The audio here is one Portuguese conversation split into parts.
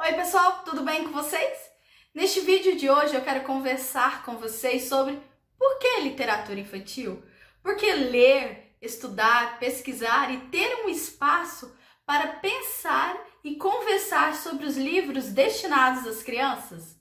Oi pessoal, tudo bem com vocês? Neste vídeo de hoje eu quero conversar com vocês sobre por que literatura infantil? Por que ler, estudar, pesquisar e ter um espaço para pensar e conversar sobre os livros destinados às crianças?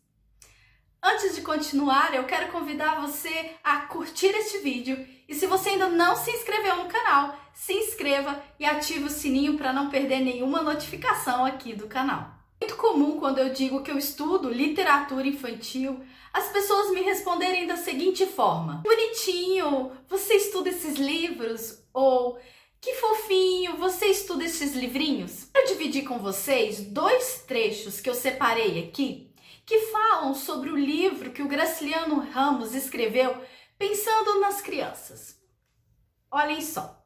Antes de continuar, eu quero convidar você a curtir este vídeo e se você ainda não se inscreveu no canal, se inscreva e ative o sininho para não perder nenhuma notificação aqui do canal. Muito comum quando eu digo que eu estudo literatura infantil, as pessoas me responderem da seguinte forma: bonitinho, você estuda esses livros? Ou que fofinho, você estuda esses livrinhos? Eu dividi com vocês dois trechos que eu separei aqui, que falam sobre o livro que o Graciliano Ramos escreveu pensando nas crianças. Olhem só.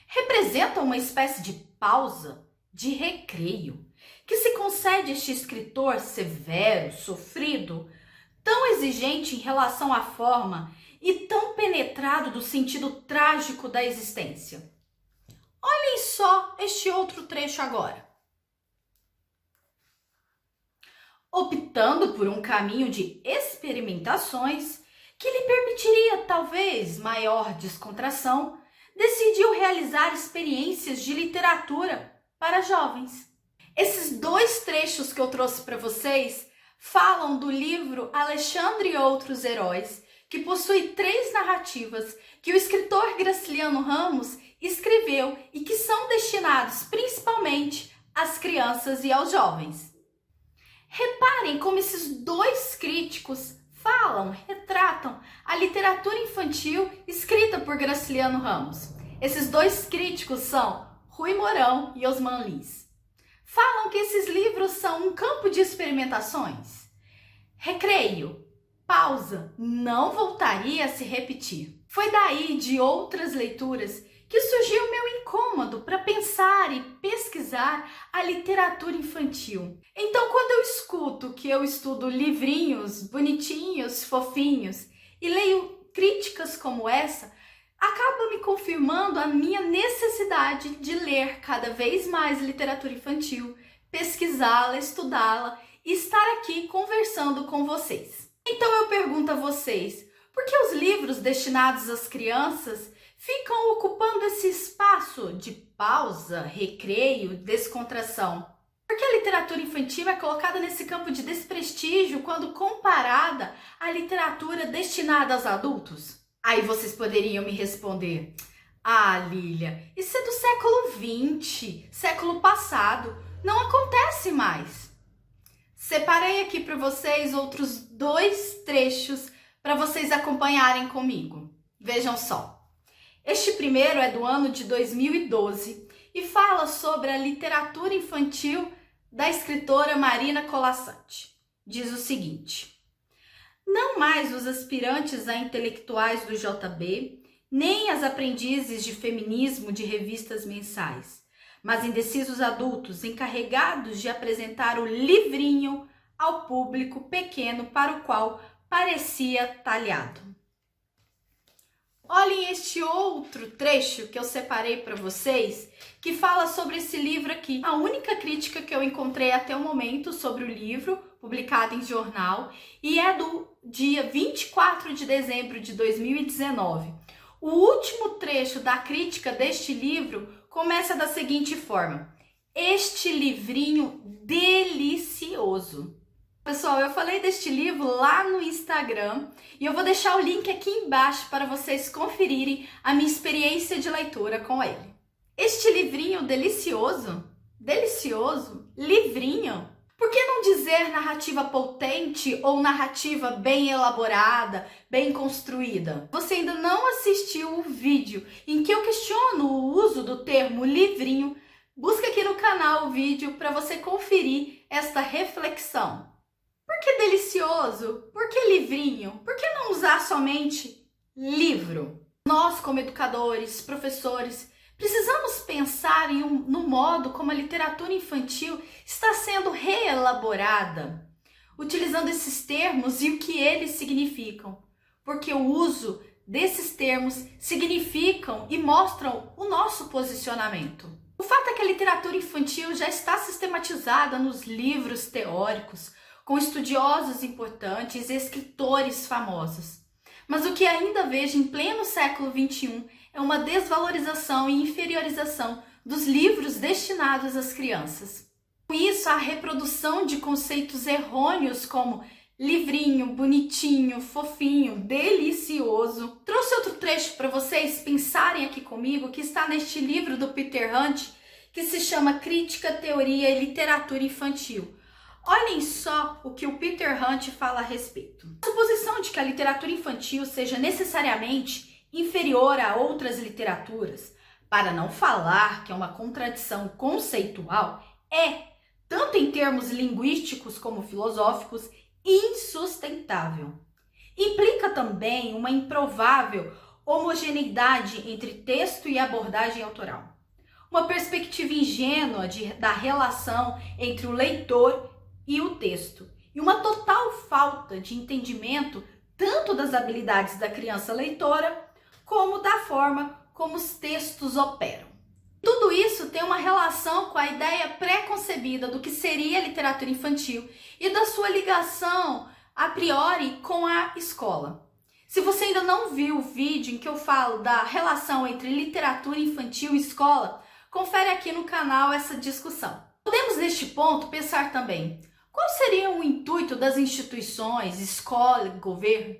Representa uma espécie de pausa, de recreio, que se concede a este escritor severo, sofrido, tão exigente em relação à forma e tão penetrado do sentido trágico da existência. Olhem só este outro trecho agora. Optando por um caminho de experimentações que lhe permitiria talvez maior descontração, decidiu realizar experiências de literatura para jovens. Esses dois trechos que eu trouxe para vocês falam do livro Alexandre e Outros Heróis, que possui 3 narrativas que o escritor Graciliano Ramos escreveu e que são destinados principalmente às crianças e aos jovens. Reparem como esses dois críticos retratam a literatura infantil escrita por Graciliano Ramos. Esses dois críticos são Rui Mourão e Osman Lins. Falam que esses livros são um campo de experimentações. Recreio, pausa, não voltaria a se repetir. Foi daí, de outras leituras, que surgiu meu incômodo para pensar e pesquisar a literatura infantil. Então, quando eu escuto que eu estudo livrinhos bonitinhos, fofinhos, e leio críticas como essa, acaba me confirmando a minha necessidade de ler cada vez mais literatura infantil, pesquisá-la, estudá-la e estar aqui conversando com vocês. Então eu pergunto a vocês, por que os livros destinados às crianças ficam ocupando esse espaço de pausa, recreio, descontração? Por que a literatura infantil é colocada nesse campo de desprestígio quando comparada à literatura destinada aos adultos? Aí vocês poderiam me responder: ah, Lília, isso é do século XX, século passado, não acontece mais. Separei aqui para vocês outros 2 trechos para vocês acompanharem comigo. Vejam só. Este primeiro é do ano de 2012 e fala sobre a literatura infantil da escritora Marina Colasanti. Diz o seguinte: não mais os aspirantes a intelectuais do JB, nem as aprendizes de feminismo de revistas mensais, mas indecisos adultos encarregados de apresentar o livrinho ao público pequeno para o qual parecia talhado. Olhem este outro trecho que eu separei para vocês, que fala sobre esse livro aqui. A única crítica que eu encontrei até o momento sobre o livro, publicado em jornal, e é do dia 24 de dezembro de 2019. O último trecho da crítica deste livro começa da seguinte forma: este livrinho delicioso. Pessoal, eu falei deste livro lá no Instagram e eu vou deixar o link aqui embaixo para vocês conferirem a minha experiência de leitura com ele. Este livrinho delicioso? Delicioso? Livrinho? Por que não dizer narrativa potente ou narrativa bem elaborada, bem construída? Você ainda não assistiu o vídeo em que eu questiono o uso do termo livrinho? Busca aqui no canal o vídeo para você conferir esta reflexão. Por que delicioso? Por que livrinho? Por que não usar somente livro? Nós, como educadores, professores, precisamos pensar no modo como a literatura infantil está sendo reelaborada, utilizando esses termos e o que eles significam, porque o uso desses termos significam e mostram o nosso posicionamento. O fato é que a literatura infantil já está sistematizada sistematizada nos livros teóricos, com estudiosos importantes e escritores famosos. Mas o que ainda vejo em pleno século XXI é uma desvalorização e inferiorização dos livros destinados às crianças. Com isso, a reprodução de conceitos errôneos como livrinho, bonitinho, fofinho, delicioso. Trouxe outro trecho para vocês pensarem aqui comigo, que está neste livro do Peter Hunt, que se chama Crítica, Teoria e Literatura Infantil. Olhem só o que o Peter Hunt fala a respeito. A suposição de que a literatura infantil seja necessariamente inferior a outras literaturas, para não falar que é uma contradição conceitual, é, tanto em termos linguísticos como filosóficos, insustentável. Implica também uma improvável homogeneidade entre texto e abordagem autoral. Uma perspectiva ingênua da relação entre o leitor e o texto. E uma total falta de entendimento tanto das habilidades da criança leitora, como da forma como os textos operam. Tudo isso tem uma relação com a ideia pré-concebida do que seria a literatura infantil e da sua ligação a priori com a escola. Se você ainda não viu o vídeo em que eu falo da relação entre literatura infantil e escola, confere aqui no canal essa discussão. Podemos neste ponto pensar também, qual seria o intuito das instituições, escola e governo,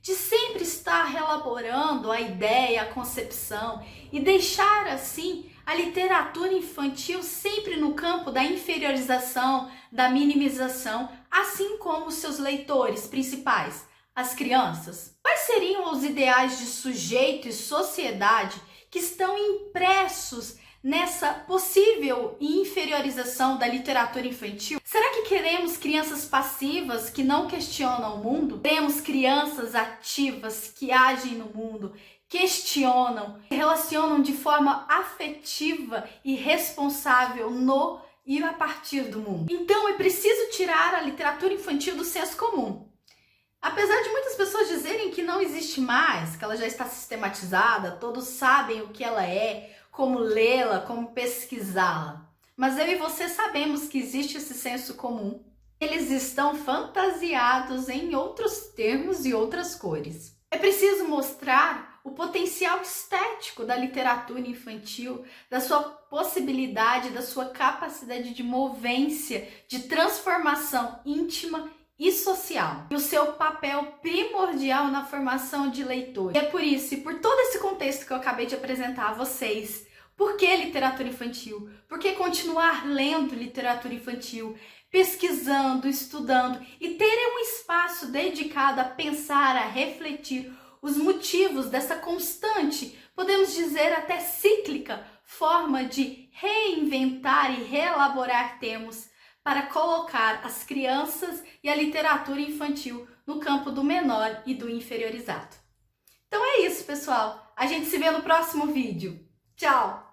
de sempre estar relaborando a ideia, a concepção e deixar assim a literatura infantil sempre no campo da inferiorização, da minimização, assim como os seus leitores principais, as crianças? Quais seriam os ideais de sujeito e sociedade que estão impressos nessa possível inferiorização da literatura infantil? Será que queremos crianças passivas que não questionam o mundo? Queremos crianças ativas que agem no mundo, questionam, se relacionam de forma afetiva e responsável no e a partir do mundo? Então é preciso tirar a literatura infantil do senso comum. Apesar de muitas pessoas dizerem que não existe mais, que ela já está sistematizada, todos sabem o que ela é, como lê-la, como pesquisá-la. Mas eu e você sabemos que existe esse senso comum. Eles estão fantasiados em outros termos e outras cores. É preciso mostrar o potencial estético da literatura infantil, da sua possibilidade, da sua capacidade de movência, de transformação íntima e social, e o seu papel primordial na formação de leitor. E é por isso, e por todo esse contexto que eu acabei de apresentar a vocês, por que literatura infantil? Por que continuar lendo literatura infantil, pesquisando, estudando e ter um espaço dedicado a pensar, a refletir os motivos dessa constante, podemos dizer até cíclica, forma de reinventar e reelaborar termos para colocar as crianças e a literatura infantil no campo do menor e do inferiorizado. Então é isso, pessoal. A gente se vê no próximo vídeo. Tchau!